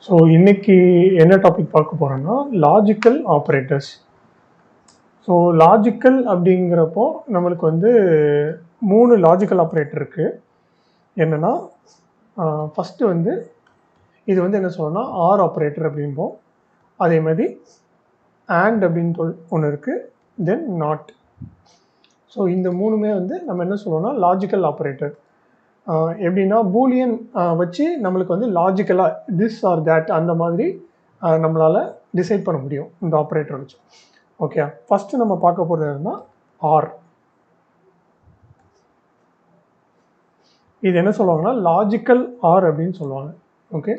So இன்னைக்கு என்ன topic பார்க்க போகிறோன்னா லாஜிக்கல் ஆப்ரேட்டர்ஸ். ஸோ லாஜிக்கல் அப்படிங்கிறப்போ நம்மளுக்கு வந்து 3 லாஜிக்கல் ஆப்ரேட்டர் இருக்குது. என்னென்னா ஃபஸ்ட்டு வந்து இது வந்து என்ன சொல்லணும்னா ஆர் ஆப்ரேட்டர் அப்படிம்போம். அதே மாதிரி ஆண்ட் அப்படின்னு ஒன்று இருக்குது, தென் நாட். ஸோ இந்த மூணுமே வந்து நம்ம என்ன சொல்லணும்னா லாஜிக்கல் ஆப்ரேட்டர். எப்படின்னா பூலியன் வச்சு நம்மளுக்கு வந்து லாஜிக்கலாக திஸ் ஆர் தேட் அந்த மாதிரி நம்மளால் டிசைட் பண்ண முடியும் இந்த ஆப்ரேட்டர் வச்சு. ஓகே, ஃபஸ்ட்டு நம்ம பார்க்க போகிறது என்னன்னா ஆர். இது என்ன சொல்லுவாங்கன்னா லாஜிக்கல் ஆர் அப்படின்னு சொல்லுவாங்க. ஓகே,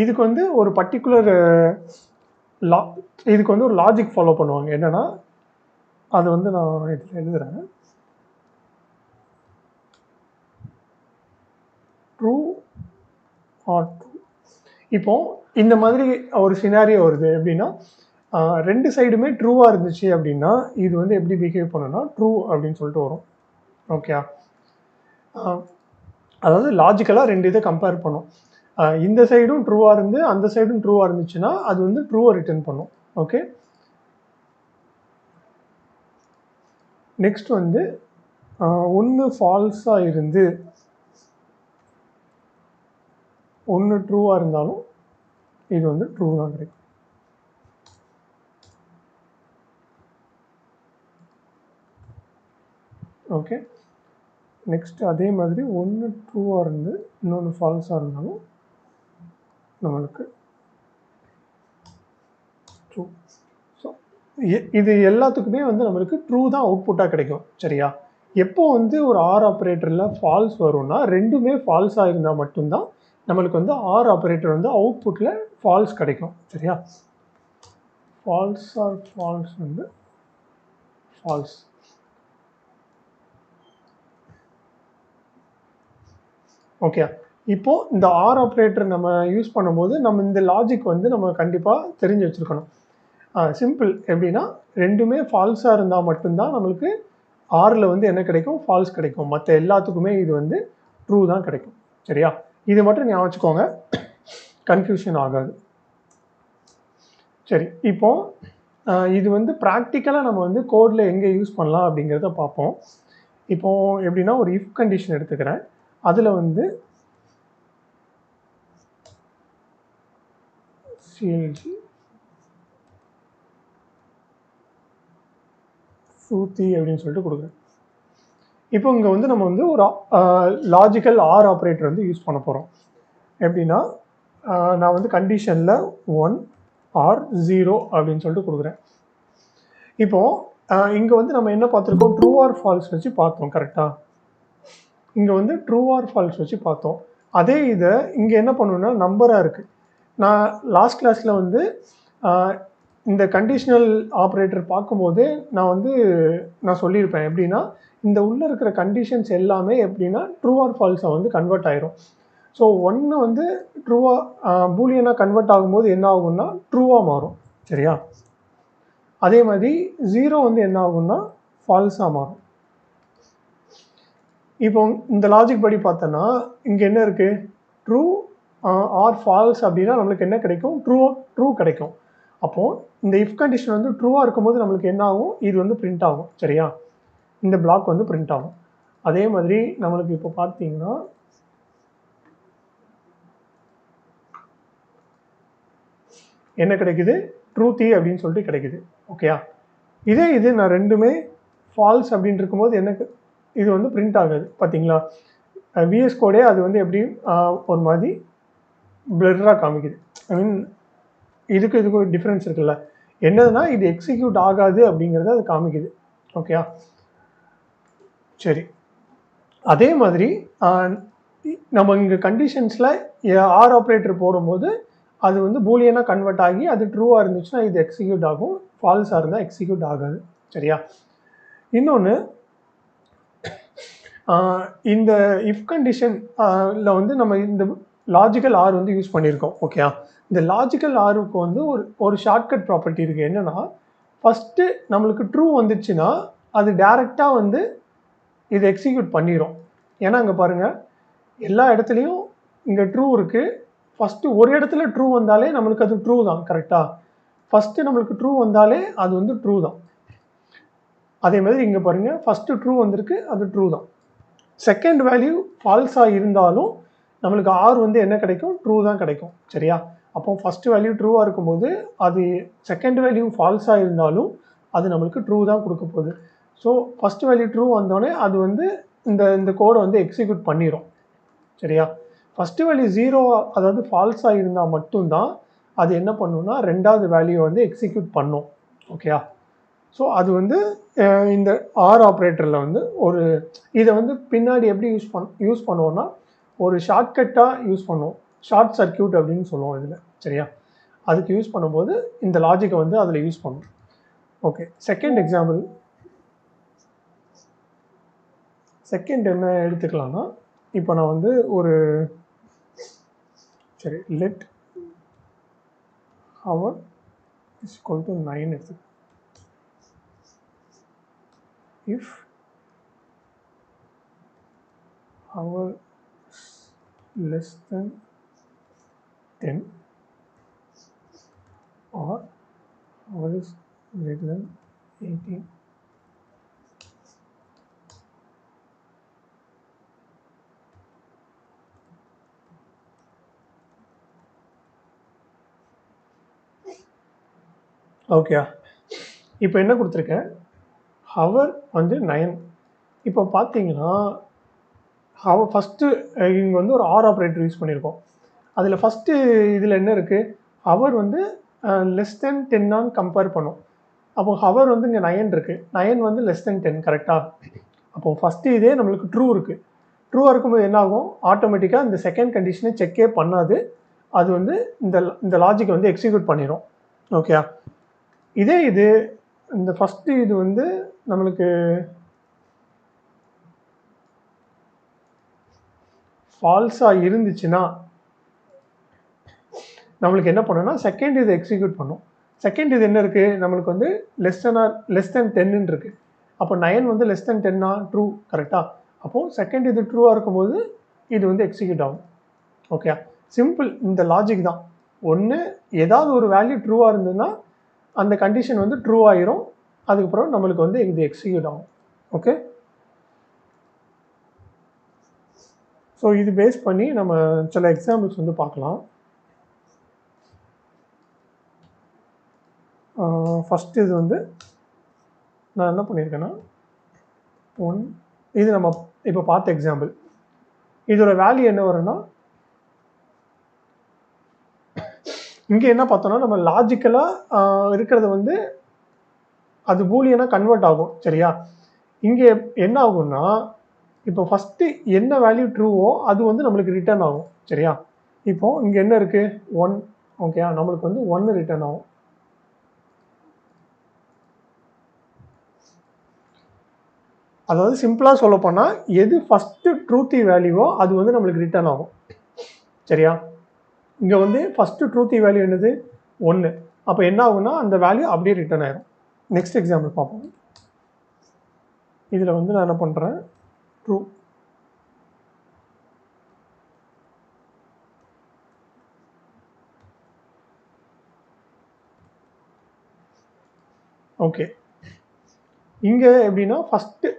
இதுக்கு வந்து ஒரு பர்டிகுலர் இதுக்கு வந்து ஒரு லாஜிக் ஃபாலோ பண்ணுவாங்க. என்னென்னா அது வந்து நான் இதில் எழுதுகிறேன். True are true. இப்போ இந்த மாதிரி ஒரு சினாரியோ வருது. எப்படின்னா ரெண்டு சைடுமே ட்ரூவாக இருந்துச்சு அப்படின்னா இது வந்து எப்படி பிஹேவ் பண்ணுன்னா ட்ரூ அப்படின்னு சொல்லிட்டு வரும். ஓகே, அதாவது லாஜிக்கலாக ரெண்டு இதை கம்பேர் பண்ணும். இந்த சைடும் ட்ரூவாக இருந்து அந்த சைடும் ட்ரூவாக இருந்துச்சுன்னா அது வந்து ட்ரூவை ரிட்டர்ன் பண்ணும். ஓகே, நெக்ஸ்ட் வந்து ஒன்று ஃபால்ஸாக இருந்து ஒன்று ட்ரூவாக இருந்தாலும் இது வந்து ட்ரூ தான் கிடைக்கும். ஓகே, நெக்ஸ்ட் அதே மாதிரி ஒன்று ட்ரூவாக இருந்து இன்னொன்று ஃபால்ஸாக இருந்தாலும் நம்மளுக்கு ட்ரூ. ஸோ இது எல்லாத்துக்குமே வந்து நம்மளுக்கு ட்ரூ தான் அவுட்புட்டாக கிடைக்கும். சரியா? எப்போ வந்து ஒரு ஆர் ஆப்ரேட்டரில் ஃபால்ஸ் வரும்னா ரெண்டுமே ஃபால்ஸாக இருந்தால் மட்டும்தான் நம்மளுக்கு வந்து ஆர் ஆப்ரேட்டர் வந்து அவுட்புட்டில் ஃபால்ஸ் கிடைக்கும். சரியா? ஃபால்ஸ் ஆர் ஃபால்ஸ் வந்து ஃபால்ஸ். ஓகே, இப்போது இந்த ஆர் ஆப்ரேட்டர் நம்ம யூஸ் பண்ணும்போது நம்ம இந்த லாஜிக் வந்து நம்ம கண்டிப்பாக தெரிஞ்சு வச்சுருக்கணும். சிம்பிள். எப்படின்னா ரெண்டுமே ஃபால்ஸாக இருந்தால் மட்டும்தான் நம்மளுக்கு ஆரில் வந்து என்ன கிடைக்கும்? ஃபால்ஸ் கிடைக்கும். மற்ற எல்லாத்துக்குமே இது வந்து ட்ரூ தான் கிடைக்கும். சரியா? இது மட்டும் ஞாபகம் வச்சுக்கோங்க, கன்ஃபியூஷன் ஆகாது. சரி, இப்போது இது வந்து ப்ராக்டிக்கலாக நம்ம வந்து கோடில் எங்கே யூஸ் பண்ணலாம் அப்படிங்கிறத பார்ப்போம். இப்போது எப்படின்னா ஒரு இஃப் கண்டிஷன் எடுத்துக்கிறேன். அதில் வந்து சிஎல்ஜி ஃப்ரூத்தி அப்படின்னு சொல்லிட்டு கொடுக்குறேன். இப்போ இங்கே வந்து நம்ம வந்து ஒரு லாஜிக்கல் ஆர் ஆப்ரேட்டர் வந்து யூஸ் பண்ண போகிறோம். எப்படின்னா நான் வந்து கண்டிஷனில் 1 ஆர் 0 அப்படின்னு சொல்லிட்டு கொடுக்குறேன். இப்போது இங்கே வந்து நம்ம என்ன பார்த்துருக்கோம்? ட்ரூ ஆர் ஃபால்ஸ் வச்சு பார்த்தோம். கரெக்டாக? இங்கே வந்து ட்ரூ ஆர் ஃபால்ஸ் வச்சு பார்த்தோம். அதே இதை இங்கே என்ன பண்ணணும்னா நம்பராக இருக்குது. நான் லாஸ்ட் கிளாஸில் வந்து இந்த கண்டிஷனல் ஆப்ரேட்டர் பார்க்கும்போது நான் சொல்லியிருப்பேன். எப்படின்னா இந்த உள்ளே இருக்கிற கண்டிஷன்ஸ் எல்லாமே எப்படின்னா ட்ரூ ஆர் ஃபால்ஸாக வந்து கன்வெர்ட் ஆயிரும். ஸோ ஒன்று வந்து ட்ரூவாக பூலியனாக கன்வெர்ட் ஆகும்போது என்ன ஆகும்னா ட்ரூவாக மாறும். சரியா? அதே மாதிரி 0 வந்து என்ன ஆகும்னா ஃபால்ஸாக மாறும். இப்போ இந்த லாஜிக் படி பார்த்தோன்னா இங்கே என்ன இருக்குது? ட்ரூ ஆர் ஃபால்ஸ் அப்படின்னா நம்மளுக்கு என்ன கிடைக்கும்? ட்ரூ கிடைக்கும். அப்போது இந்த இஃப் கண்டிஷன் வந்து ட்ரூவாக இருக்கும்போது நம்மளுக்கு என்ன ஆகும்? இது வந்து பிரிண்ட் ஆகும். சரியா? இந்த பிளாக் வந்து பிரிண்ட் ஆகும். அதே மாதிரி நம்மளுக்கு இப்போ பார்த்தீங்கன்னா என்ன கிடைக்குது? ட்ரூத்தி அப்படின்னு சொல்லிட்டு கிடைக்குது. ஓகேயா? இது நான் ரெண்டுமே ஃபால்ஸ் அப்படின்னு இருக்கும்போது எனக்கு இது வந்து பிரிண்ட் ஆகாது. பார்த்தீங்களா? விஎஸ் கோடே அது வந்து எப்படி ஒரு மாதிரி பிளர்ராக காமிக்குது. ஐ மீன் இதுக்கு ஒரு டிஃப்ரென்ஸ் இருக்குல்ல. என்னதுன்னா இது எக்ஸிக்யூட் ஆகாது அப்படிங்கிறத அது காமிக்குது. ஓகேயா? சரி, அதே மாதிரி நம்ம இங்கே கண்டிஷன்ஸில் ஆர் ஆப்ரேட்டர் போடும்போது அது வந்து பூலியனாக கன்வெர்ட் ஆகி அது ட்ரூவாக இருந்துச்சுன்னா இது எக்ஸிக்யூட் ஆகும், ஃபால்ஸாக இருந்தால் எக்ஸிக்யூட் ஆகாது. சரியா? இன்னொன்று, இந்த இஃப் கண்டிஷனில் வந்து நம்ம இந்த லாஜிக்கல் ஆர் வந்து யூஸ் பண்ணியிருக்கோம். ஓகேயா? இந்த லாஜிக்கல் ஆருக்கு வந்து ஒரு ஷார்ட்கட் ப்ராப்பர்ட்டி இருக்குது. என்னென்னா ஃபஸ்ட்டு நம்மளுக்கு ட்ரூ வந்துச்சுன்னா அது டேரெக்டாக வந்து இது எக்ஸிக்யூட் பண்ணிடும். ஏன்னா அங்கே பாருங்கள், எல்லா இடத்துலையும் இங்கே ட்ரூ இருக்குது, ஃபஸ்ட்டு ஒரு இடத்துல ட்ரூ வந்தாலே நம்மளுக்கு அது ட்ரூ தான், கரெக்டாக? ஃபஸ்ட்டு நம்மளுக்கு ட்ரூ வந்தாலே அது வந்து ட்ரூ தான். அதே மாதிரி இங்கே பாருங்கள், ஃபஸ்ட்டு ட்ரூ வந்திருக்கு, அது ட்ரூ தான். செகண்ட் வேல்யூ ஃபால்ஸாக இருந்தாலும் நம்மளுக்கு ஆர் வந்து என்ன கிடைக்கும்? ட்ரூ தான் கிடைக்கும், சரியா? அப்போ ஃபஸ்ட்டு வேல்யூ ட்ரூவாக இருக்கும்போது அது செகண்ட் வேல்யூ ஃபால்ஸாக இருந்தாலும் அது நம்மளுக்கு ட்ரூ தான் கொடுக்க போகுது. ஸோ ஃபஸ்ட்டு வேல்யூ ட்ரூ வந்தோடனே அது வந்து இந்த கோடை வந்து எக்ஸிக்யூட் பண்ணிடும், சரியா? ஃபஸ்ட்டு வேல்யூ 0 அதாவது ஃபால்ஸாக இருந்தால் மட்டும்தான் அது என்ன பண்ணுன்னா ரெண்டாவது வேல்யூ வந்து எக்ஸிக்யூட் பண்ணும், ஓகேயா? ஸோ அது வந்து இந்த ஆர் ஆப்ரேட்டரில் வந்து இதை வந்து பின்னாடி எப்படி யூஸ் பண்ணுவோன்னா ஒரு ஷார்ட்கட்டாக யூஸ் பண்ணுவோம். ஷார்ட் சர்க்கியூட் அப்படின்னு சொல்லுவோம் இதில், சரியா? அதுக்கு யூஸ் பண்ணும்போது இந்த லாஜிக்கை வந்து அதில் யூஸ் பண்ணுவோம். Okay, second example. செகண்ட் என்ன எடுத்துக்கலாம்னா, இப்போ நான் வந்து சரி let hour is equal to 9 எடுத்துக்கலாம். if hour less than 10 or hour is greater than 18. Okay, இப்போ என்ன கொடுத்துருக்கேன்? ஹவர் வந்து 9. இப்போ பார்த்தீங்கன்னா ஃபஸ்ட்டு இங்கே வந்து ஒரு ஆர் ஆப்ரேட்டர் யூஸ் பண்ணியிருக்கோம். அதில் ஃபஸ்ட்டு இதில் என்ன இருக்குது? ஹவர் வந்து லெஸ் தென் 10 கம்பேர் பண்ணும். அப்போ ஹவர் வந்து இங்கே 9 இருக்குது, 9 வந்து லெஸ் தென் 10, கரெக்டாக? அப்போது ஃபஸ்ட்டு இதே நம்மளுக்கு ட்ரூ இருக்குது. ட்ரூவாக இருக்கும்போது என்ன ஆகும்? ஆட்டோமேட்டிக்காக இந்த செகண்ட் கண்டிஷனை செக்கே பண்ணாது, அது வந்து இந்த லாஜிக்கை வந்து எக்ஸிக்யூட் பண்ணிடும், ஓகே? இதே இந்த ஃபஸ்ட்டு இது வந்து நம்மளுக்கு ஃபால்ஸாக இருந்துச்சுன்னா நம்மளுக்கு என்ன பண்ணுன்னா செகண்ட் இது எக்ஸிக்யூட் பண்ணும். செகண்ட் இது என்ன இருக்குது? நம்மளுக்கு வந்து லெஸ் தென் 10 இருக்குது. அப்போ 9 வந்து லெஸ் தென் 10 ட்ரூ, கரெக்டாக? அப்போது செகண்ட் இது ட்ரூவாக இருக்கும்போது இது வந்து எக்ஸிக்யூட் ஆகும், ஓகே? சிம்பிள், இந்த லாஜிக் தான். ஒன்று ஏதாவது ஒரு வேல்யூ ட்ரூவாக இருந்ததுன்னா அந்த கண்டிஷன் வந்து ட்ரூ ஆகிரும், அதுக்கப்புறம் நம்மளுக்கு வந்து இது எக்ஸிக்யூட் ஆகும், ஓகே? ஸோ இது பேஸ் பண்ணி நம்ம சில எக்ஸாம்பிள்ஸ் வந்து பார்க்கலாம். ஃபஸ்ட்டு இது வந்து நான் என்ன பண்ணியிருக்கேன்னா இது நம்ம இப்போ பார்த்த எக்ஸாம்பிள். இதோட வேல்யூ என்ன வரும்னா, இங்கே என்ன பார்த்தோன்னா நம்ம லாஜிக்கலாக இருக்கிறத வந்து அது பூலியனாக கன்வெர்ட் ஆகும், சரியா? இங்கே என்ன ஆகும்னா இப்போ ஃபஸ்ட்டு என்ன வேல்யூ ட்ரூவோ அது வந்து நம்மளுக்கு ரிட்டர்ன் ஆகும், சரியா? இப்போது இங்கே என்ன இருக்குது? 1, ஓகே? நம்மளுக்கு வந்து 1 ரிட்டர்ன் ஆகும். அதாவது சிம்பிளாக சொல்லப்போனால் எது ஃபஸ்ட்டு ட்ரூத்தி வேல்யூவோ அது வந்து நம்மளுக்கு ரிட்டர்ன் ஆகும், சரியா? இங்கே வந்து ஃபஸ்ட்டு ட்ரூத்தி வேல்யூ என்னது? 1. அப்போ என்ன ஆகும்னா அந்த வேல்யூ அப்படியே ரிட்டர்ன் ஆகிடும். நெக்ஸ்ட் எக்ஸாம்பிள் பார்ப்போம். இதில் வந்து நான் என்ன பண்ணுறேன்? ட்ரூ. ஓகே, இங்கே எப்படின்னா ஃபஸ்ட்டு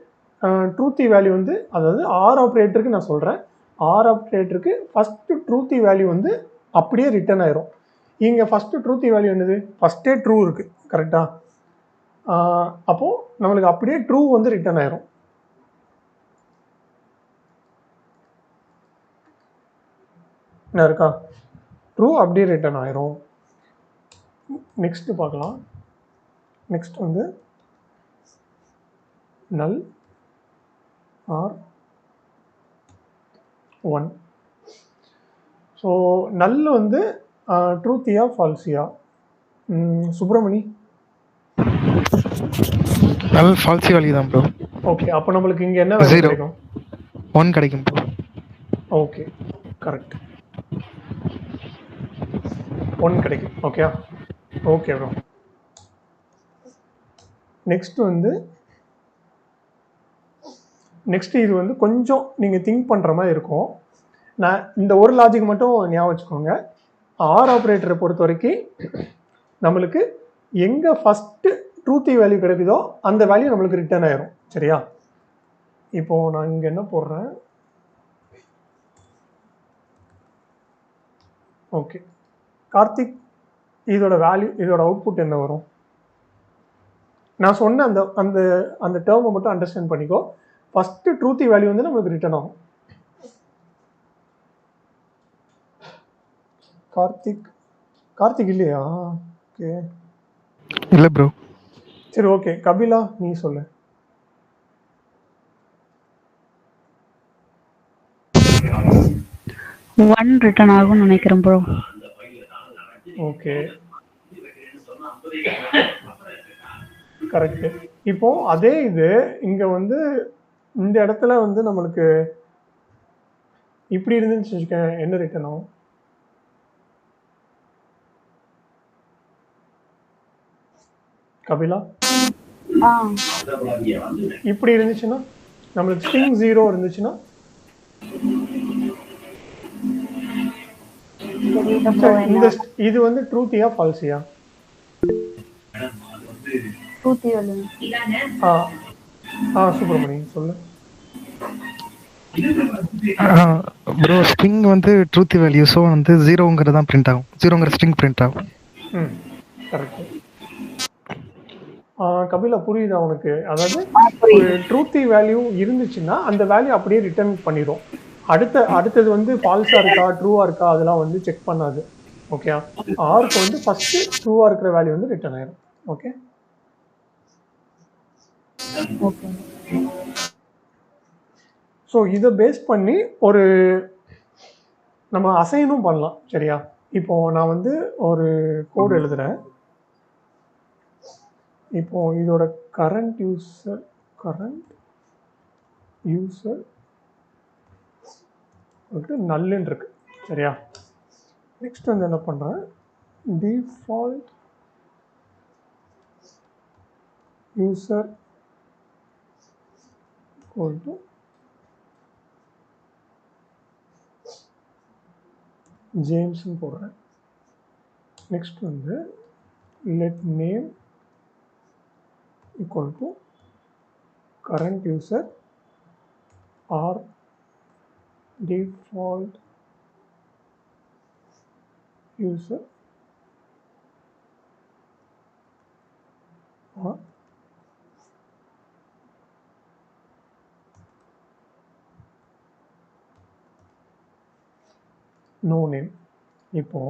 ட்ரூத்தி வேல்யூ வந்து, அதாவது ஆர் ஆப்ரேட்டருக்கு நான் சொல்கிறேன், ஆர் ஆப்ரேட்டருக்கு ஃபஸ்ட்டு ட்ரூத்தி வேல்யூ வந்து அப்படியே ரிட்டர்ன் ஆயிரும். இங்கே ஃபஸ்ட்டு ட்ரூத்தி வேல்யூ என்னது? ஃபஸ்ட்டே ட்ரூ இருக்குது, கரெக்டாக? அப்போது நம்மளுக்கு அப்படியே ட்ரூ வந்து ரிட்டர்ன் ஆயிரும். என்ன இருக்கா? ட்ரூ அப்படியே ரிட்டர்ன் ஆயிரும். நெக்ஸ்ட்டு பார்க்கலாம். நெக்ஸ்ட் வந்து நல் ஆர் 1. ஸோ நல் வந்து ட்ரூத்தியா ஃபால்ஸியா? சுப்ரமணி? நல் ஃபால்ஸி வேல்யூ தான் ப்ரோ. ஓகே, அப்போ நம்மளுக்கு இங்கே என்ன வேல்யூ கிடைக்கும்? 1 கிடைக்கும் ப்ரோ. ஓகே, கரெக்ட், 1 கிடைக்கும், ஓகே? Okay bro. நெக்ஸ்ட்டு இது வந்து கொஞ்சம் நீங்கள் திங்க் பண்ணுற மாதிரி இருக்கும். நான் இந்த ஒரு லாஜிக் மட்டும் ஞாபகம் வச்சுக்கோங்க. ஆர் ஆப்ரேட்டரை பொறுத்த வரைக்கும் நம்மளுக்கு எங்கே ஃபஸ்ட்டு ட்ரூத்தி வேல்யூ கிடைக்குதோ அந்த வேல்யூ நம்மளுக்கு ரிட்டர்ன் ஆயிரும். சரியா? இப்போது நான் இங்கே என்ன போடுறேன், ஓகே கார்த்திக், இதோட வேல்யூ, இதோட அவுட்புட் என்ன வரும்? நான் சொன்ன அந்த அந்த அந்த டேர்மை மட்டும் அண்டர்ஸ்டாண்ட் பண்ணிக்கோ. ஃபஸ்ட்டு ட்ரூத்தி வேல்யூ வந்து நம்மளுக்கு ரிட்டர்ன் ஆகும். கார்த்திக், கார்த்திக் இல்லையா? ஓகே இல்லை ப்ரோ. சரி ஓகே, கபிலா நீ சொல்லு. ஒன் ரிட்டர்ன் ஆகும்னு நினைக்கிறேன் ப்ரோ. Okay correct. இப்போ அதே இது இங்கே வந்து இந்த இடத்துல வந்து நம்மளுக்கு இப்படி இருந்துச்சு வச்சுக்கேன், என்ன ரிட்டர்ன் ஆகும்? கபிலா, இப்படி இருந்துச்சுன்னா நம்மளுக்கு ஸ்ட்ரிங் 0 இருந்துச்சுன்னா இந்த இது வந்து ட்ரூத்தியா ஃபால்ஸியா? சுப்பிரமணி சொல்லு. ப்ரோ ஸ்ட்ரிங் வந்து ட்ரூத் வேல்யூ, ஸோ வந்து 0ங்கிறது தான் பிரிண்ட் ஆகும். 0ங்கிற ஸ்ட்ரிங் பிரிண்ட் ஆகும். கரெக்ட். கபிலா புரியுதா உனக்கு? அதாவது ஒரு ட்ரூத்தி வேல்யூ இருந்துச்சுன்னா அந்த வேல்யூ அப்படியே ரிட்டர்ன் பண்ணிடும். அடுத்தது வந்து ஃபால்ஸா இருக்கா ட்ரூவா இருக்கா அதெல்லாம் வந்து செக் பண்ணாது. ஓகே, ஆருக்கு வந்து ஃபர்ஸ்ட் ட்ரூவா இருக்கிற வேல்யூ வந்து ரிட்டர்ன் ஆயிடும். ஓகே, ஸோ இதை பேஸ் பண்ணி ஒரு நம்ம அசைனும் பண்ணலாம். சரியா? இப்போ நான் வந்து ஒரு கோட் எழுதுறேன். இப்போ இதோட கரண்ட் யூசர் நல்லுன்னு இருக்கு. சரியா? நெக்ஸ்ட் வந்து என்ன பண்றேன், டிஃபால்ட் யூசர் ஜேம்ஸ் போடுறேன். நெக்ஸ்ட் வந்து let name equal to current user or default user or no name. இப்போ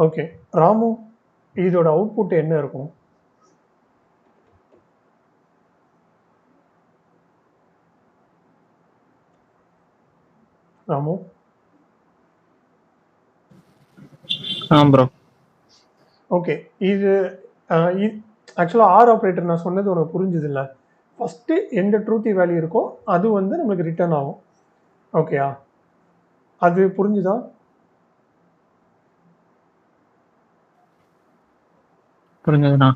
ஓகே ராமு, இதோட அவுட்புட் என்ன இருக்கும்? ராமு ப்ரோ. ஓகே, இது ஆக்சுவலாக ஆர் ஆப்ரேட்டர் நான் சொன்னது உனக்கு புரிஞ்சுது இல்லை? ஃபஸ்ட்டு எந்த ட்ரூத்தி வேல்யூ இருக்கோ அது வந்து நமக்கு ரிட்டர்ன் ஆகும். ஓகேயா? அது புரிஞ்சுதா? புரிஞ்சதுண்ணா.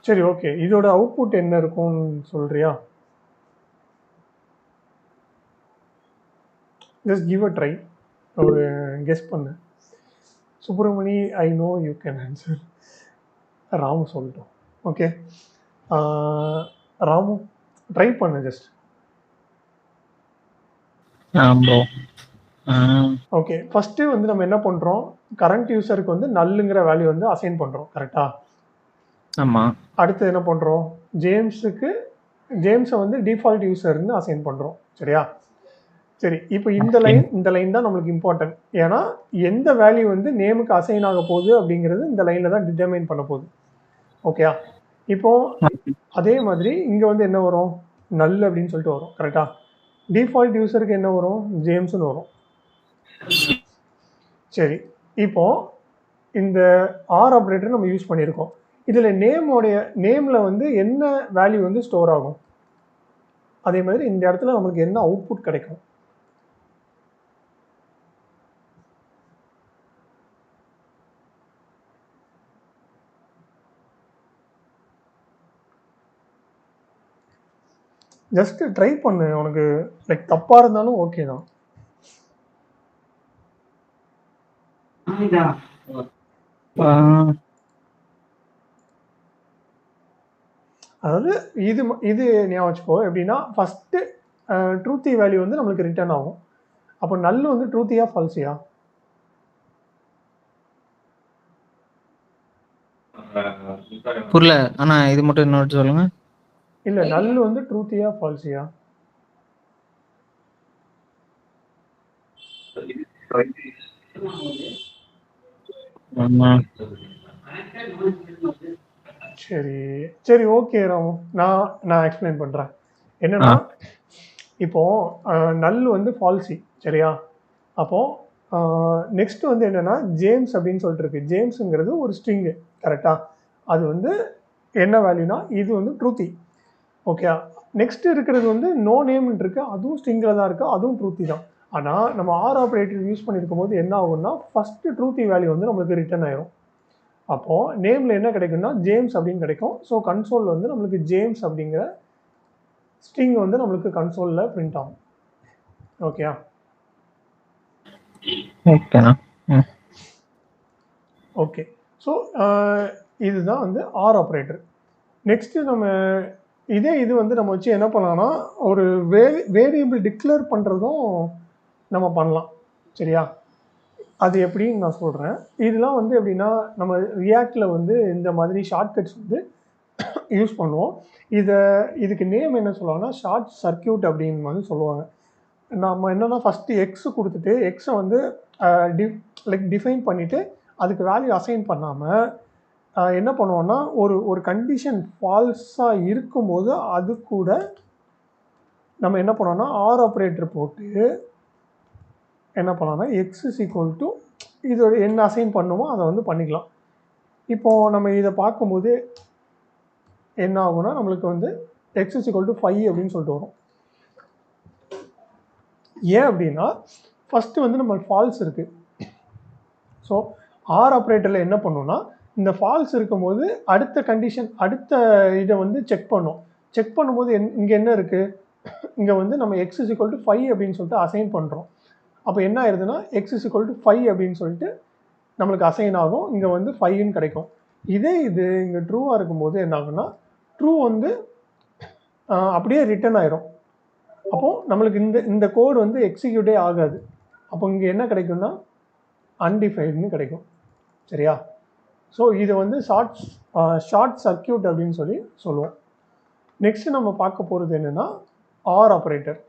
சரி ஓகே, இதோட அவுட்புட் என்ன இருக்கும்னு சொல்றியா? ஜஸ்ட் கிவ் அ ட்ரை, ஒரு கெஸ் பண்ணு. Subramani, I know you can answer. Ramu சொல்லட்டும். ஓகே ராமு ட்ரை பண்ணு ஜஸ்ட். ப்ரோ ஓகே, ஃபஸ்ட்டு வந்து நம்ம என்ன பண்ணுறோம், கரண்ட் யூசருக்கு வந்து நல்லுங்கிற வேல்யூ வந்து அசைன் பண்ணுறோம். கரெக்டா? ஆமாம். அடுத்து என்ன பண்ணுறோம், ஜேம்ஸை வந்து டிஃபால்ட் யூசர்னு அசைன் பண்ணுறோம். சரியா? சரி, இப்போ இந்த லைன் தான் நம்மளுக்கு இம்பார்ட்டன்ட். ஏன்னா எந்த வேல்யூ வந்து நேமுக்கு அசைன் ஆக போகுது அப்படிங்கிறது இந்த லைனில் தான் டிட்டர்மைன் பண்ண போகுது. ஓகேயா? இப்போ அதே மாதிரி இங்கே வந்து என்ன வரும், நல் அப்படின்னு சொல்லிட்டு வரும். கரெக்டா? டிஃபால்ட் யூசருக்கு என்ன வரும், ஜேம்ஸ்னு வரும். சரி, இப்போ இந்த ஆர் ஆப்ரேட்டர் நம்ம யூஸ் பண்ணியிருக்கோம். இதில் நேமில் வந்து என்ன வேல்யூ வந்து ஸ்டோர் ஆகும், அதே மாதிரி இந்த இடத்துல நம்மளுக்கு என்ன அவுட்புட் கிடைக்கும்? ஜஸ்ட் ட்ரை பண்ணு, உனக்கு லைக் தப்பாக இருந்தாலும் ஓகே தான். அதாவது இது ஞாபகம் வச்சுக்கோ. எப்படின்னா ஃபஸ்ட்டு ட்ரூத்தி வேல்யூ வந்து நம்மளுக்கு ரிட்டர்ன் ஆகும். அப்போ நல் வந்து ட்ரூத்தியா ஃபால்ஸியா? புரியல ஆனா இது மட்டும் இன்னொரு சொல்லுங்க. இல்லை, நல் வந்து ட்ரூத்தியா ஃபால்ஸியா? சரி சரி, ஓகே ராமு, நான் எக்ஸ்பிளைன் பண்ணுறேன். என்னன்னா இப்போ நல் வந்து ஃபால்ஸி, சரியா? அப்போ நெக்ஸ்ட் வந்து என்னன்னா ஜேம்ஸ் அப்படின்னு சொல்லிட்டு இருக்கு. ஜேம்ஸுங்கிறது ஒரு ஸ்ட்ரிங்கு, கரெக்டா? அது வந்து என்ன வேல்யூனா இது வந்து ட்ரூத்தி, ஓகே. நெக்ஸ்ட் இருக்கிறது வந்து நோ நேம்னு இருக்கு, அதுவும் ஸ்ட்ரிங்கில் தான் இருக்கு, அதுவும் ட்ரூத்தி தான். ஆனால் நம்ம ஆர் ஆப்ரேட்டர் யூஸ் பண்ணியிருக்கும் போது என்ன ஆகும்னா ஃபர்ஸ்ட் ட்ரூத்தி வேல்யூ வந்து நம்மளுக்கு ரிட்டர்ன் ஆயிரும். அப்போது நேமில் என்ன கிடைக்கும்னா ஜேம்ஸ் அப்படின்னு கிடைக்கும். ஸோ கன்சோல் வந்து நம்மளுக்கு ஜேம்ஸ் அப்படிங்கிற ஸ்ட்ரிங் வந்து நம்மளுக்கு கன்சோலில் பிரிண்ட் ஆகும். ஓகே ஓகேண்ணா. ஓகே. ஸோ இதுதான் வந்து ஆர் ஆப்ரேட்டர். நெக்ஸ்ட்டு நம்ம இது வந்து நம்ம வச்சு என்ன பண்ணலாம்னா ஒரு வேரியபிள் டிக்ளேர் பண்ணுறதும் நம்ம பண்ணலாம், சரியா? அது எப்படின்னு நான் சொல்கிறேன். இதெல்லாம் வந்து எப்படின்னா நம்ம ரியாக்டில் வந்து இந்த மாதிரி ஷார்ட்கட்ஸ் வந்து யூஸ் பண்ணுவோம். இதுக்கு நேம் என்ன சொல்லுவாங்கன்னா ஷார்ட் சர்க்கியூட் அப்படின்னு வந்து சொல்லுவாங்க. நம்ம என்னென்னா ஃபஸ்ட்டு எக்ஸ் கொடுத்துட்டு எக்ஸை வந்து டிஃபைன் பண்ணிவிட்டு அதுக்கு வேல்யூ அசைன் பண்ணாமல் என்ன பண்ணுவோன்னா ஒரு கண்டிஷன் ஃபால்ஸாக இருக்கும்போது அது கூட நம்ம என்ன பண்ணோன்னா ஆர் ஆப்ரேட்டர் போட்டு என்ன பண்ணலாம்னா எக்ஸ் இஸ் ஈக்குவல் டு இது என்ன அசைன் பண்ணுமோ அதை வந்து பண்ணிக்கலாம். இப்போது நம்ம இதை பார்க்கும்போது என்ன ஆகும்னா நம்மளுக்கு வந்து எக்ஸ் இஸ் ஈக்குவல் டு 5 அப்படின்னு சொல்லிட்டு வரும். ஏன் அப்படின்னா ஃபஸ்ட்டு வந்து நம்ம ஃபால்ஸ் இருக்குது. ஸோ ஆர் ஆப்ரேட்டரில் என்ன பண்ணோன்னா இந்த ஃபால்ஸ் இருக்கும்போது அடுத்த கண்டிஷன் அடுத்த இதை வந்து செக் பண்ணோம். செக் பண்ணும்போது இங்கே என்ன இருக்குது, இங்கே வந்து நம்ம எக்ஸ் இஸ் ஈக்குவல் டு 5 அப்படின்னு சொல்லிட்டு அசைன் பண்ணுறோம். அப்போ என்ன ஆயிடுதுன்னா எக்ஸ் இஸ் ஈக்குவல் டு 5 அப்படின்னு சொல்லிட்டு நம்மளுக்கு அசைன் ஆகும், இங்கே வந்து 5ன்னு கிடைக்கும். இது இங்கே ட்ரூவாக இருக்கும்போது என்ன ஆகுன்னா ட்ரூ வந்து அப்படியே ரிட்டர்ன் ஆயிரும். அப்போது நம்மளுக்கு இந்த கோடு வந்து எக்ஸிக்யூட்டே ஆகாது. அப்போ இங்கே என்ன கிடைக்கும்னா அன்டிஃபைடுன்னு கிடைக்கும், சரியா? ஸோ இது வந்து ஷார்ட் சர்க்கியூட் அப்படின்னு சொல்லி சொல்லுவோம். நெக்ஸ்ட் நம்ம பார்க்க போகிறது என்னென்னா R operator,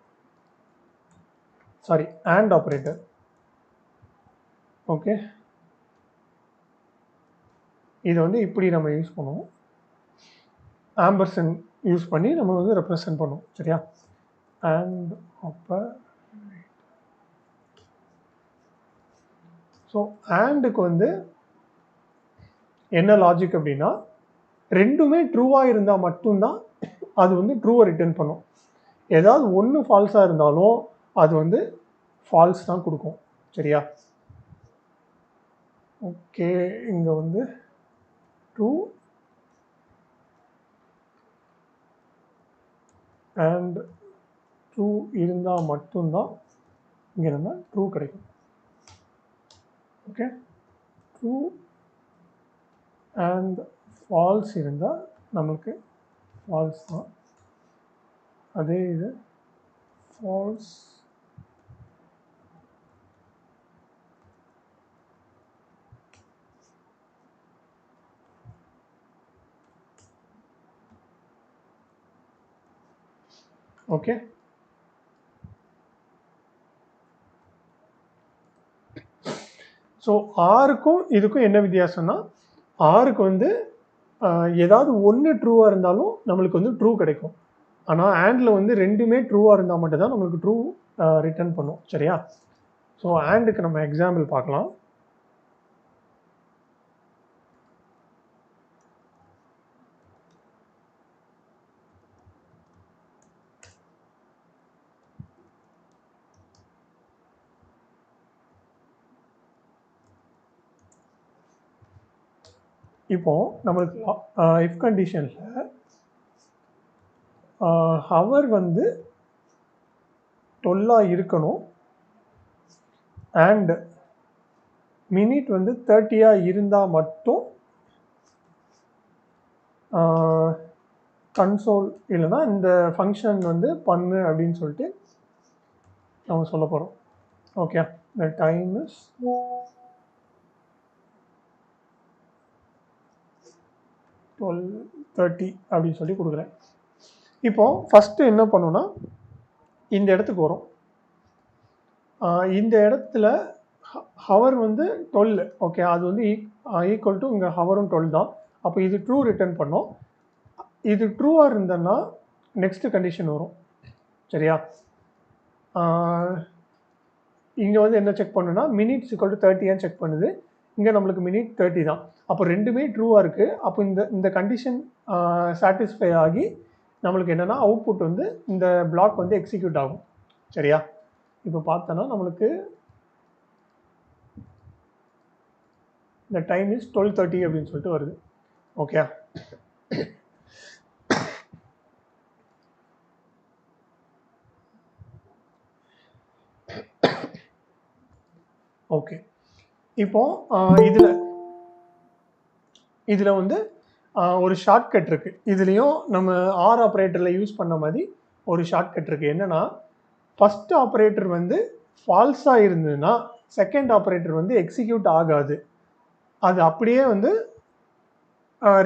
sorry AND operator. Okay, இது வந்து இப்படி நம்ம யூஸ் பண்ணுவோம். ஆம்பர்சன் யூஸ் பண்ணி நம்ம வந்து ரெப்ரசன்ட் பண்ணுவோம், சரியா? AND ஸோ ANDக்கு வந்து என்ன லாஜிக் அப்படின்னா ரெண்டுமே ட்ரூவாக இருந்தால் மட்டும்தான் அது வந்து ட்ரூவை ரிட்டர்ன் பண்ணும். ஏதாவது ஒன்று ஃபால்ஸாக இருந்தாலும் அது வந்து ஃபால்ஸ் தான் கொடுக்கும், சரியா? ஓகே, இங்கே வந்து ட்ரூ அண்ட் ட்ரூ இருந்தால் மட்டும்தான் இங்கே நம்ம ட்ரூ கிடைக்கும். ஓகே, ட்ரூ அண்ட் ஃபால்ஸ் இருந்தால் நம்மளுக்கு ஃபால்ஸ் தான். அதே இது ஃபால்ஸ் ஓகே. ஸோ ஆருக்கும் இதுக்கும் என்ன வித்தியாசம்னா ஆருக்கு வந்து ஏதாவது ஒன்று ட்ரூவாக இருந்தாலும் நம்மளுக்கு வந்து ட்ரூ கிடைக்கும். ஆனால் ANDல வந்து ரெண்டுமே ட்ரூவாக இருந்தால் மட்டும்தான் நம்மளுக்கு ட்ரூ ரிட்டர்ன் பண்ணும், சரியா? ஸோ ANDக்கு நம்ம எக்ஸாம்பிள் பார்க்கலாம். இப்போ நம்மளுக்கு இஃப் கண்டிஷனில் ஹவர் வந்து 12 இருக்கணும் அண்ட் மினிட் வந்து 30 இருந்தால் மட்டும் கன்சோல் இல்லைன்னா இந்த ஃபங்க்ஷன் வந்து பண்ணு அப்படின்னு சொல்லிட்டு நம்ம சொல்ல போகிறோம். ஓகே, the time is 12:30 அப்படின்னு சொல்லி கொடுக்குறேன். இப்போ ஃபஸ்ட்டு என்ன பண்ணோன்னா இந்த இடத்துக்கு வரும். இந்த இடத்துல ஹவர் வந்து 12. ஓகே, அது வந்து ஈக்குவல் டு இங்கே ஹவரும் 12 தான். அப்போ இது ட்ரூ ரிட்டர்ன் பண்ணோம். இது ட்ரூவாக இருந்ததுன்னா நெக்ஸ்ட்டு கண்டிஷன் வரும். சரியா? இங்கே வந்து என்ன செக் பண்ணுன்னா மினிட்ஸ் ஈக்குவல் டு 30 செக் பண்ணுது. இங்கே நம்மளுக்கு மினிட் 30 தான். அப்போ ரெண்டுமே ட்ரூவாக இருக்குது. அப்போ இந்த கண்டிஷன் சாட்டிஸ்ஃபை ஆகி நம்மளுக்கு என்னென்னா அவுட்புட் வந்து இந்த பிளாக் வந்து எக்ஸிக்யூட் ஆகும். சரியா? இப்போ பார்த்தோன்னா நம்மளுக்கு இந்த டைம் இஸ் 12:30 அப்படின்னு சொல்லிட்டு வருது. Okay, okay. இப்போ இதில் வந்து ஒரு ஷார்ட்கட் இருக்குது. இதுலேயும் நம்ம ஆர் ஆப்ரேட்டரில் யூஸ் பண்ண மாதிரி ஒரு ஷார்ட்கட் இருக்குது. என்னென்னா ஃபஸ்ட் ஆப்ரேட்டர் வந்து ஃபால்ஸாக இருந்ததுன்னா செகண்ட் ஆப்ரேட்டர் வந்து எக்ஸிக்யூட் ஆகாது. அது அப்படியே வந்து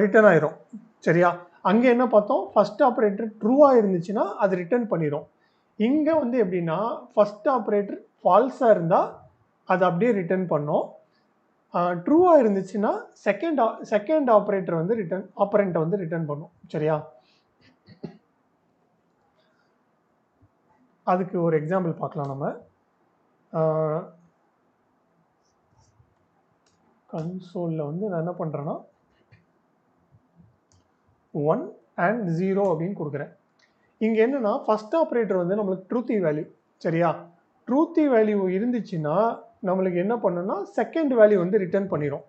ரிட்டர்ன் ஆயிரும். சரியா? அங்கே என்ன பார்த்தோம், ஃபஸ்ட் ஆப்ரேட்டர் ட்ரூவாக இருந்துச்சுன்னா அது ரிட்டர்ன் பண்ணிடும். இங்கே வந்து எப்படின்னா ஃபஸ்ட் ஆப்ரேட்டர் ஃபால்ஸாக இருந்தால் அது அப்படியே ரிட்டர்ன் பண்ணோம். ட்ரூவாக இருந்துச்சுன்னா செகண்ட் ஆப்ரேட்டர் வந்து ஆப்பரண்ட்டை வந்து ரிட்டர்ன் பண்ணும். சரியா? அதுக்கு ஒரு எக்ஸாம்பிள் பார்க்கலாம். நம்ம கன்சோலில் வந்து நான் என்ன பண்ணுறேன்னா 1 and 0 அப்படின்னு கொடுக்குறேன். இங்கே என்னென்னா ஃபஸ்ட் ஆப்ரேட்டர் வந்து நம்மளுக்கு ட்ரூத்தி வேல்யூ. சரியா? ட்ரூத்தி வேல்யூ இருந்துச்சுன்னா நம்மளுக்கு என்ன பண்ணுன்னா செகண்ட் வேல்யூ வந்து ரிட்டர்ன் பண்ணிடும்.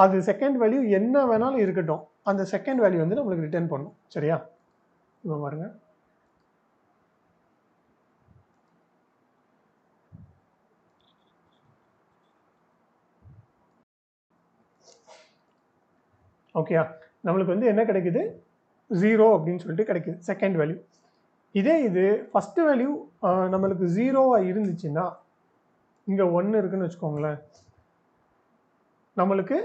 அது செகண்ட் வேல்யூ என்ன வேணாலும் இருக்கட்டும், அந்த செகண்ட் வேல்யூ வந்து நம்மளுக்கு ரிட்டர்ன் பண்ணும். சரியா? இப்போ பாருங்க, ஓகேயா? நம்மளுக்கு வந்து என்ன கிடைக்குது, 0 அப்படின்னு சொல்லிட்டு கிடைக்குது செகண்ட் வேல்யூ. இதே இது ஃபஸ்ட்டு வேல்யூ நம்மளுக்கு 0வாக இருந்துச்சுன்னா இங்கே 1 இருக்குன்னு வச்சுக்கோங்களேன், நம்மளுக்கு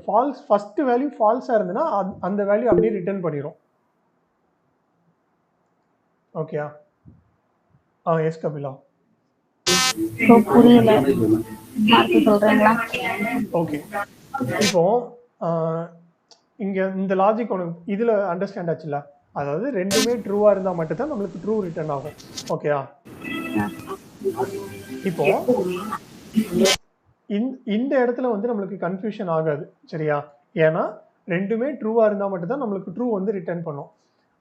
ஃபால்ஸ் ஃபஸ்ட்டு வேல்யூ ஃபால்ஸாக இருந்ததுன்னா அந்த வேல்யூ அப்படியே ரிட்டர்ன் பண்ணிடும். ஓகேயா? எஸ் கபிலா. புரியல, சொல்றீங்களா? ஓகே, இப்போ இங்கே இந்த லாஜிக் உனக்கு இதில் அண்டர்ஸ்டாண்ட் ஆச்சுல்ல? அதாவது ரெண்டுமே ட்ரூவாக இருந்தால் மட்டும்தான் நம்மளுக்கு ட்ரூ ரிட்டர்ன் ஆகும். ஓகேயா? இப்போ இந்த இடத்துல வந்து நம்மளுக்கு கன்ஃபியூஷன் ஆகாது. சரியா? ஏன்னா ரெண்டுமே ட்ரூவாக இருந்தால் மட்டும்தான் நம்மளுக்கு ட்ரூ வந்து ரிட்டர்ன் பண்ணும்.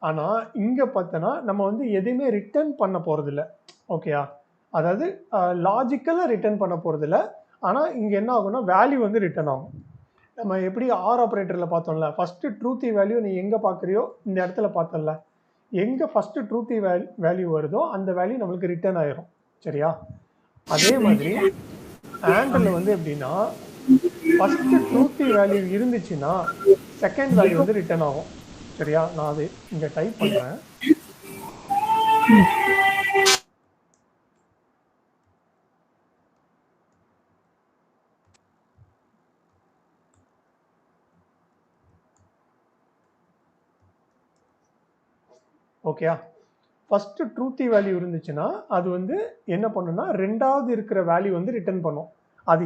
ஆனால் இங்கே பார்த்தோன்னா நம்ம வந்து எதையுமே ரிட்டர்ன் பண்ண போகிறதில்ல. ஓகேயா? அதாவது லாஜிக்கலாக ரிட்டர்ன் பண்ண போகிறதில்ல. ஆனால் இங்கே என்ன ஆகும்னா வேல்யூ வந்து ரிட்டர்ன் ஆகும். நம்ம எப்படி ஆர் ஆப்ரேட்டரில் பார்த்தோம்ல, ஃபஸ்ட்டு ட்ரூத்தி வேல்யூ நீ எங்கே பார்க்குறியோ இந்த இடத்துல பார்த்தோம்ல, எங்கே ஃபஸ்ட்டு ட்ரூத்தி வேல்யூ வருதோ அந்த வேல்யூ நம்மளுக்கு ரிட்டர்ன் ஆயிரும். சரியா? அதே மாதிரி ஆண்டில் வந்து எப்படின்னா ஃபஸ்ட்டு ட்ரூத்தி வேல்யூ இருந்துச்சுன்னா செகண்ட் வேல்யூ வந்து ரிட்டர்ன் ஆகும். சரியா? நான் அது இங்கே டைப் பண்ணுறேன். ஓகேயா? ஃபஸ்ட்டு ட்ரூத்தி வேல்யூ இருந்துச்சுன்னா அது வந்து என்ன பண்ணுன்னா ரெண்டாவது இருக்கிற வேல்யூ வந்து ரிட்டர்ன் பண்ணும். அது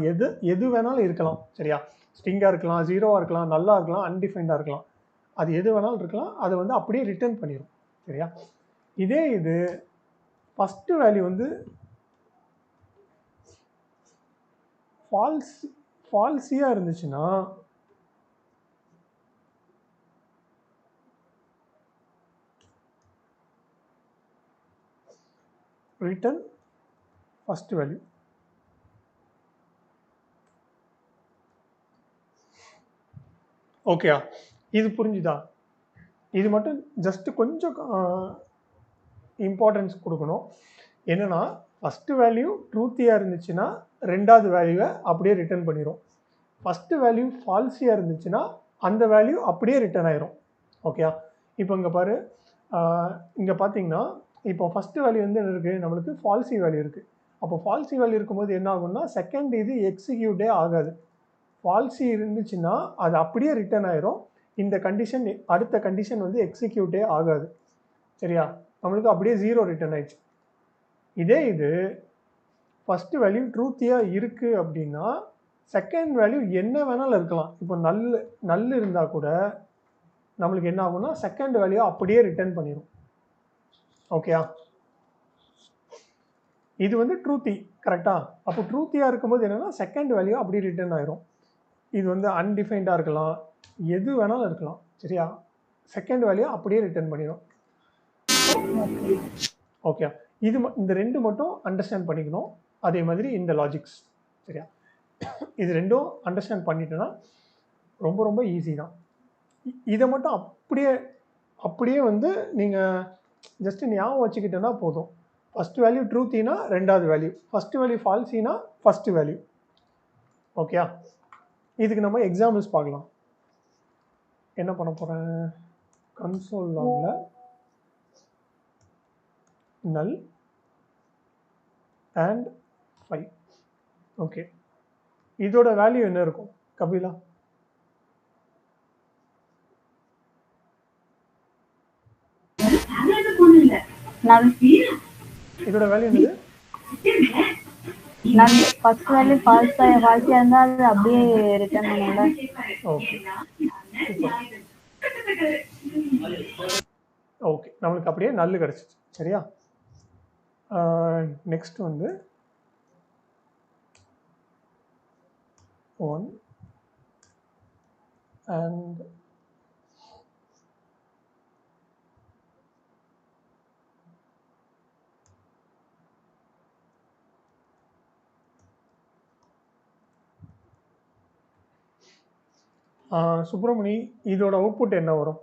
எது வேணாலும் இருக்கலாம். சரியா? ஸ்ட்ரிங்காக இருக்கலாம், 0வாக இருக்கலாம், நல்லா இருக்கலாம், அன்டிஃபைன்டாக இருக்கலாம். அது எது வேணாலும் இருக்கலாம். அதை வந்து அப்படியே ரிட்டர்ன் பண்ணிடும். சரியா? இதே இது ஃபஸ்ட்டு வேல்யூ வந்து ஃபால்ஸியாக இருந்துச்சுன்னா ரிட்டர்ன் ஃபஸ்ட் வேல்யூ. ஓகேயா? இது புரிஞ்சுதா? இது மட்டும் ஜஸ்ட்டு கொஞ்சம் இம்பார்ட்டன்ஸ் கொடுக்கணும். என்னென்னா ஃபஸ்ட்டு வேல்யூ ட்ரூத்தியாக இருந்துச்சுன்னா ரெண்டாவது வேல்யூவை அப்படியே ரிட்டர்ன் பண்ணிடும். ஃபஸ்ட்டு வேல்யூ ஃபால்ஸியாக இருந்துச்சுன்னா அந்த வேல்யூ அப்படியே ரிட்டர்ன் ஆயிரும். ஓகேயா? இப்போ இங்கே பாரு, இங்கே பார்த்தீங்கன்னா இப்போ ஃபஸ்ட்டு வேல்யூ வந்து என்ன இருக்குது, நம்மளுக்கு ஃபால்ஸி வேல்யூ இருக்குது. அப்போ ஃபால்ஸி வேல்யூ இருக்கும்போது என்ன ஆகும்னா செகண்ட் இது எக்ஸிக்யூட்டே ஆகாது. ஃபால்ஸி இருந்துச்சுன்னா அது அப்படியே ரிட்டர்ன் ஆயிரும். இந்த கண்டிஷன் அடுத்த கண்டிஷன் வந்து எக்ஸிக்யூட்டே ஆகாது. சரியா? நம்மளுக்கு அப்படியே 0 ரிட்டர்ன் ஆயிடுச்சு. இதே இது ஃபஸ்ட்டு வேல்யூ ட்ரூத்தியாக இருக்குது அப்படின்னா செகண்ட் வேல்யூ என்ன வேணாலும் இருக்கலாம். இப்போ நல் இருந்தால் கூட நம்மளுக்கு என்ன ஆகும்னா செகண்ட் வேல்யூ அப்படியே ரிட்டர்ன் பண்ணிடும். ஓகேயா? இது வந்து ட்ரூத்தி கரெக்டாக. அப்போ ட்ரூத்தியாக இருக்கும்போது என்னென்னா செகண்ட் வேல்யூ அப்படியே ரிட்டர்ன் ஆயிரும். இது வந்து அன்டிஃபைன்டாக இருக்கலாம், எது வேணாலும் இருக்கலாம். சரியா? செகண்ட் வேல்யூ அப்படியே ரிட்டர்ன் பண்ணிடும். ஓகே, இந்த ரெண்டு மட்டும் அண்டர்ஸ்டாண்ட் பண்ணிக்கணும். அதே மாதிரி இந்த லாஜிக்ஸ். சரியா? இது ரெண்டும் அண்டர்ஸ்டாண்ட் பண்ணிட்டோன்னா ரொம்ப ரொம்ப ஈஸி தான். இதை மட்டும் அப்படியே வந்து நீங்கள் ஜஸ்ட்டு ஞாபகம் வச்சுக்கிட்டோன்னா போதும். ஃபஸ்ட்டு வேல்யூ ட்ரூத்தினா ரெண்டாவது வேல்யூ, ஃபஸ்ட்டு வேல்யூ ஃபால்ஸினா ஃபஸ்ட்டு வேல்யூ. ஓகேயா? இதுக்கு நம்ம எக்ஸாம்பிள்ஸ் பார்க்கலாம். என்ன பண்ண போகிறேன், கன்சோல் லாகில் நல் அண்ட் 5. ஓகே, இதோட வேல்யூ என்ன இருக்கும் கபிலா? இதோட வேல்யூ என்னது? நான் ஃபர்ஸ்ட் வேல்யூ ஃபால்ஸியா இருந்தா அது அப்படியே ரிட்டர்ன் பண்ணும்ல. ஓகே ஓகே, நம்மளுக்கு அப்படியே நல்லு கிடச்சிச்சு. சரியா? நெக்ஸ்ட் வந்து 1 and சுப்ரமணி, இதோட அவுட்புட் என்ன வரும்?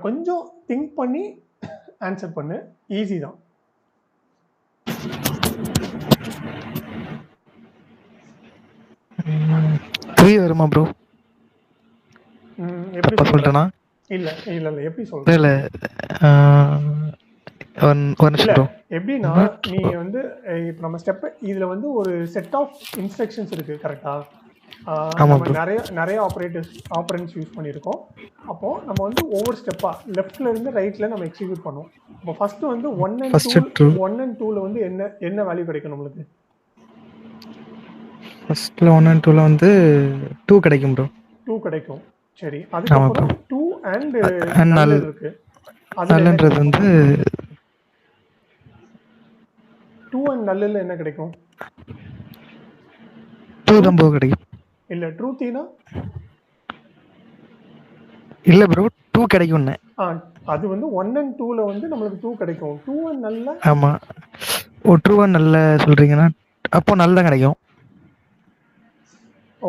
கொஞ்சம் திங்க் பண்ணி ஆன்சர் பண்ணு, ஈஸி தான். வருமா ப்ரோ? எப்படி சொல்லிட்டேனா? இல்லை எப்படி சொல்கிறேன்? இல்லை எப்படின்னா நீ வந்து இப்போ நம்ம ஸ்டெப் இதில் வந்து ஒரு செட் ஆஃப் இன்ஸ்ட்ரக்ஷன்ஸ் இருக்குது கரெக்டாக? நம்ம நிறைய ஆப்ரேண்ட்ஸ் யூஸ் பண்ணியிருக்கோம். அப்போது நம்ம வந்து ஒவ்வொரு ஸ்டெப்பாக லெஃப்ட்ல இருந்து ரைட்டில் நம்ம எக்ஸிக்யூட் பண்ணுவோம். இப்போ ஃபஸ்ட்டு வந்து 1 and 2ல வந்து என்ன வேல்யூ கிடைக்கும் நம்மளுக்கு? ஃபர்ஸ்ட்ல 1 and 2ல வந்து 2 கிடைக்கும் ப்ரோ. 2 கிடைக்கும். சரி, அதுக்கப்புறம் 2 and null இருக்கு. அதுன்றது வந்து 2 and nullல என்ன கிடைக்கும்? 2 தான் ப்ரோ கிடைக்கும். இல்ல ட்ரூத்தினா? இல்ல ப்ரோ, 2 கிடைக்கும்னே. அது வந்து 1 and 2ல வந்து நம்மளுக்கு 2 கிடைக்கும். 2 and null? ஆமா. ட்ரூ and null சொல்றீங்கன்னா அப்போ null தான் கிடைக்கும்.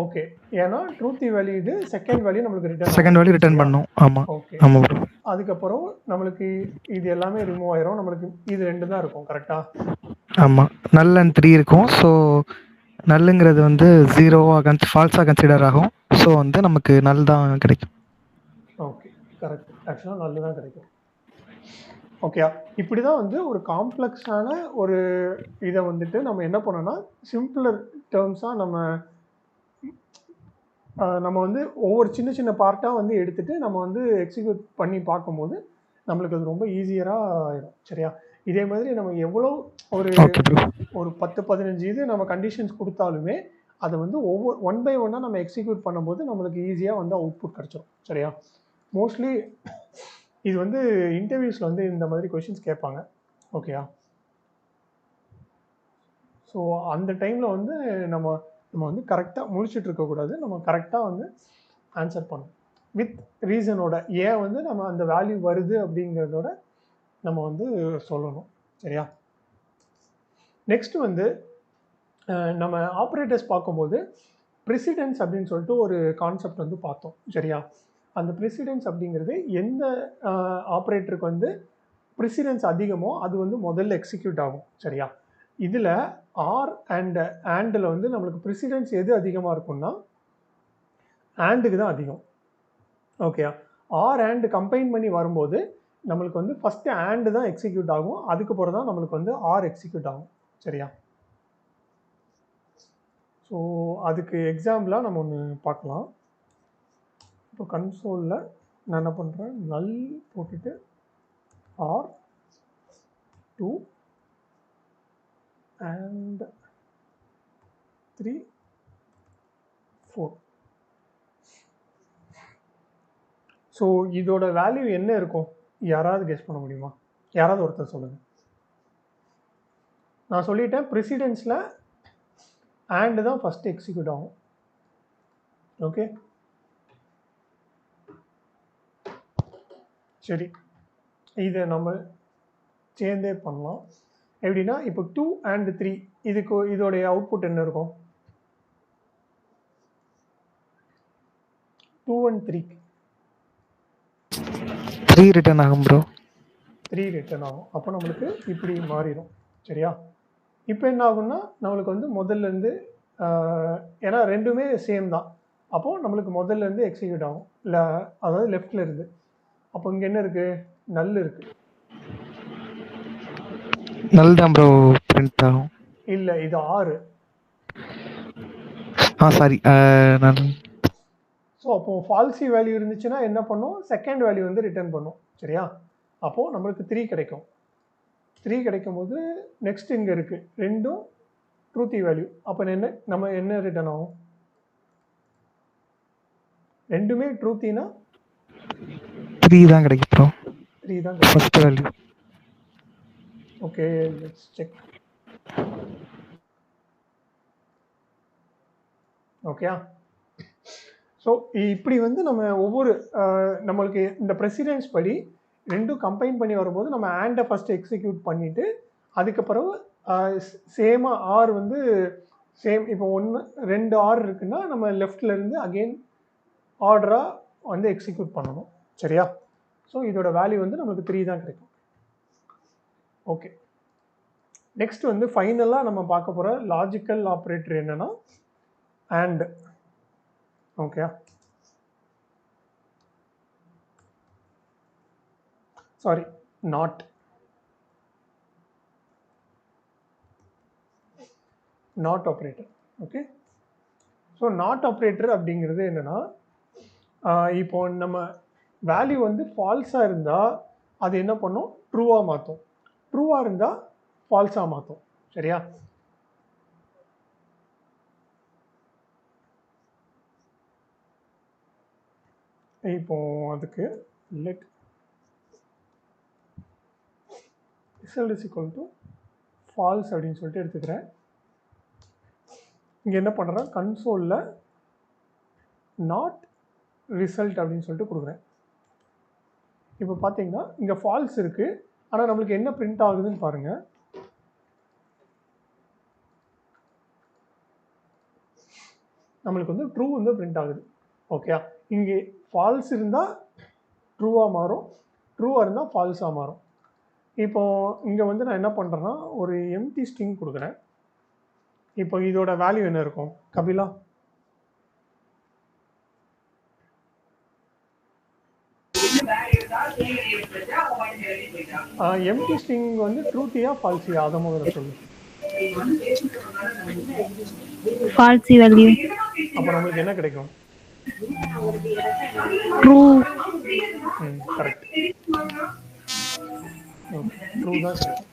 ஓகே, ஏன்னா ட்ரூத்தி வேல்யூ இது, செகண்ட் வேல்யூ நம்மளுக்கு செகண்ட் வேல்யூ ரிட்டர்ன் பண்ணனும். ஆமா. ஓகே, ஆமா ப்ரோ. அதுக்கப்புறம் நம்மளுக்கு இது எல்லாமே ரிமூவ் ஆயிரும். நம்மளுக்கு இது ரெண்டு தான் இருக்கும் கரெக்ட்டா? ஆமா, null and 3 இருக்கும். ஸோ நல்லுங்கிறது வந்து 0வா ஃபால்ஸா கன்சிடர் ஆகும். ஸோ வந்து நமக்கு நல் தான் கிடைக்கும். Okay, correct. ஆக்சுவலாக நல்லு தான் கிடைக்கும். ஓகே, இப்படி தான் வந்து ஒரு காம்ப்ளெக்ஸான ஒரு இதை வந்துட்டு நம்ம என்ன பண்ணோம்னா சிம்பிளர் டேர்ம்ஸாக நம்ம வந்து ஒவ்வொரு சின்ன சின்ன பார்ட்டாக வந்து எடுத்துகிட்டு நம்ம வந்து எக்ஸிக்யூட் பண்ணி பார்க்கும்போது நம்மளுக்கு அது ரொம்ப ஈஸியராக ஆயிடும். சரியா? இதே மாதிரி நம்ம எவ்வளோ ஒரு 10-15 இது நம்ம கண்டிஷன்ஸ் கொடுத்தாலுமே அதை வந்து ஒவ்வொரு 1 by 1 நம்ம எக்ஸிக்யூட் பண்ணும்போது நம்மளுக்கு ஈஸியாக வந்து அவுட்புட் கிடச்சிடும். சரியா? மோஸ்ட்லி இது வந்து இன்டர்வியூஸில் வந்து இந்த மாதிரி கொஷின்ஸ் கேட்பாங்க. ஓகேயா? ஸோ அந்த டைமில் வந்து நம்ம வந்து கரெக்டாக முழிச்சிட்டு இருக்கக்கூடாது. நம்ம கரெக்டாக வந்து ஆன்சர் பண்ணணும் வித் ரீசனோட. ஏன் வந்து நம்ம அந்த வேல்யூ வருது அப்படிங்கிறதோட நம்ம வந்து சொல்லணும். சரியா? நெக்ஸ்ட் வந்து நம்ம ஆப்ரேட்டர்ஸ் பார்க்கும்போது ப்ரெசிடென்ஸ் அப்படின்னு சொல்லிட்டு ஒரு கான்செப்ட் வந்து பார்த்தோம். சரியா? அந்த ப்ரிசிடென்ஸ் அப்படிங்கிறது எந்த ஆப்ரேட்டருக்கு வந்து ப்ரிசிடென்ஸ் அதிகமோ அது வந்து முதல்ல எக்ஸிக்யூட் ஆகும். சரியா? இதில் ஆர் அண்ட் ஆண்டில் வந்து நம்மளுக்கு ப்ரிசிடென்ஸ் எது அதிகமாக இருக்கும்னா ஆண்டுக்கு தான் அதிகம். ஓகே, ஆர் ஆண்ட் கம்பைன் பண்ணி வரும்போது நம்மளுக்கு வந்து ஃபஸ்ட்டு ஆண்டு தான் எக்ஸிக்யூட் ஆகும், அதுக்கு பிறகு தான் நம்மளுக்கு வந்து ஆர் எக்ஸிக்யூட் ஆகும். சரியா? ஸோ அதுக்கு எக்ஸாம்பிளாக நம்ம ஒன்று பார்க்கலாம். இப்போ கன்சோலில் நான் என்ன பண்ணுறேன், நல் போட்டுட்டு ஆர் 2 and 3 4. ஸோ இதோட வேல்யூ என்ன இருக்கும்? யாராவது கெஸ் பண்ண முடியுமா? யாராவது ஒருத்தர் சொல்லுங்கள். நான் சொல்லிட்டேன், ப்ரிசிடென்ஸில் ஆண்டு தான் ஃபஸ்ட்டு எக்ஸிக்யூட் ஆகும். ஓகே, சரி, இதை நம்ம சேர்ந்தே பண்ணலாம். எப்படின்னா இப்போ 2 and 3 இதுக்கு இதோடைய அவுட்புட் என்ன இருக்கும்? 2 and 3 3 ரிட்டர்ன் ஆகும் ப்ரோ. 3 ரிட்டர்ன் ஆகும். அப்போ நம்மளுக்கு இப்படி மாறிடும். சரியா? இப்போ என்ன ஆகும்னா நம்மளுக்கு வந்து முதல்லேருந்து ஏன்னா ரெண்டுமே சேம் தான், அப்போது நம்மளுக்கு முதல்லேருந்து எக்ஸிக்யூட் ஆகும், இல்லை அதாவது லெஃப்டில் இருந்து. அப்போ இங்கே என்ன இருக்குது? நல் இருக்குது. நல் தான் ப்ரோ பிரிண்ட் ஆகும். இல்லை, இது 6. சாரி, நல். ஸோ அப்போது ஃபால்சி வேல்யூ இருந்துச்சுன்னா என்ன பண்ணும்? செகண்ட் வேல்யூ வந்து ரிட்டர்ன் பண்ணும். சரியா? அப்போது நம்மளுக்கு 3 கிடைக்கும். 3 கிடைக்கும் போது நெக்ஸ்ட் இங்கே இருக்குது, ரெண்டும் ட்ரூத்தி வேல்யூ. அப்போ நம்ம என்ன ரிட்டர்ன் ஆகும்? ரெண்டுமே ட்ரூத்தினா 3 தான் கிடைக்கும் ப்ரோ. 3 தான் first value. Okay, let's check. ஓகேயா? ஸோ இப்படி வந்து நம்ம ஒவ்வொரு நம்மளுக்கு இந்த ப்ரெசிடென்ஸ் படி ரெண்டும் கம்பைன் பண்ணி வரும்போது நம்ம ஆண்டை ஃபஸ்ட்டு எக்ஸிக்யூட் பண்ணிவிட்டு அதுக்கு பிறகு சேமாக ஆர் வந்து சேம், இப்போ 2 ஆர் இருக்குன்னா நம்ம லெஃப்ட்லேருந்து அகெயின் ஆர்டராக வந்து எக்ஸிக்யூட் பண்ணணும். சரியா? ஸோ இதோட வேல்யூ வந்து நம்மளுக்கு 3 தான் கிடைக்கும். ஓகே, நெக்ஸ்ட் வந்து ஃபைனலாக நம்ம பார்க்க போகிற லாஜிக்கல் ஆப்ரேட்டர் என்னென்னா and. Okay, sorry, not operator. Okay, so not operator அப்படிங்கிறது என்னென்னா இப்போ நம்ம வேல்யூ வந்து ஃபால்ஸாக இருந்தால் அது என்ன பண்ணும்? ட்ரூவாக மாற்றும். ட்ரூவாக இருந்தால் ஃபால்ஸாக மாற்றும். சரியா? இப்போ அதுக்கு let result is equal to false அப்படின்னு சொல்லிட்டு எடுத்துக்கிறேன். இங்கே என்ன பண்ணுறேன்? கன்சோலில் நாட் ரிசல்ட் அப்படின்னு சொல்லிட்டு கொடுக்குறேன். இப்போ பார்த்தீங்கன்னா இங்கே ஃபால்ஸ் இருக்குது, ஆனால் நம்மளுக்கு என்ன பிரிண்ட் ஆகுதுன்னு பாருங்கள். நம்மளுக்கு வந்து ட்ரூ வந்து பிரிண்ட் ஆகுது. ஓகே, இங்கே ஃபால்ஸ் இருந்தால் ட்ரூவாக மாறும், ட்ரூவாக இருந்தால் ஃபால்ஸாக மாறும். இப்போ இங்கே வந்து நான் என்ன பண்ணுறேன்னா ஒரு எம்டி ஸ்ட்ரிங் கொடுக்குறேன். இப்போ இதோட வேல்யூ என்ன இருக்கும் கபிலா? எம்டி ஸ்ட்ரிங் வந்து ட்ரூத்தியா ஃபால்ஸியா? அதை முதல்ல சொல்லு. Falsi value. அப்போ நம்மளுக்கு என்ன கிடைக்கும்? ட்ரூ. கரெக்ட், ட்ரூ தான் கிடைக்கும்.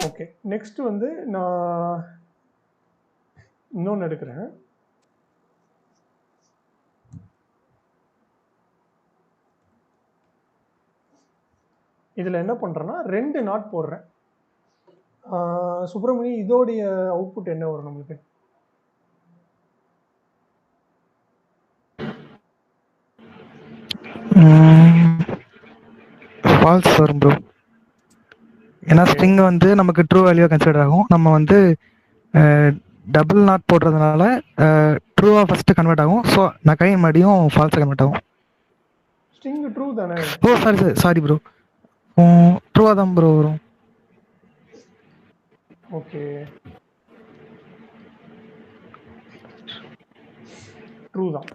ஓகே, நெக்ஸ்ட் வந்து நான் இன்னொன்று எடுக்கிறேன். இதில் என்ன பண்ணுறேன்னா 2 நாட் போடுறேன். சுப்பிரமணி, இதோடைய அவுட்புட் என்ன வரும் நம்மளுக்கு? ஃபால்ஸ் வரும் ப்ரோ. ஏன்னா ஸ்ட்ரிங் வந்து நமக்கு ட்ரூ வேல்யூ கன்சிடர் ஆகும். நம்ம வந்து டபுள் நாட் போடுறதுனால ட்ரூவாக ஃபஸ்ட்டு கன்வெர்ட் ஆகும். ஸோ நான் கை மறுபடியும் ஃபால்ஸாக கன்வெர்ட் ஆகும். ஸ்ட்ரிங் ட்ரூ தானே? ஓ சாரி ப்ரோ, ட்ரூவாக தான் ப்ரோ வரும். ஓகே, ட்ரூ தான்.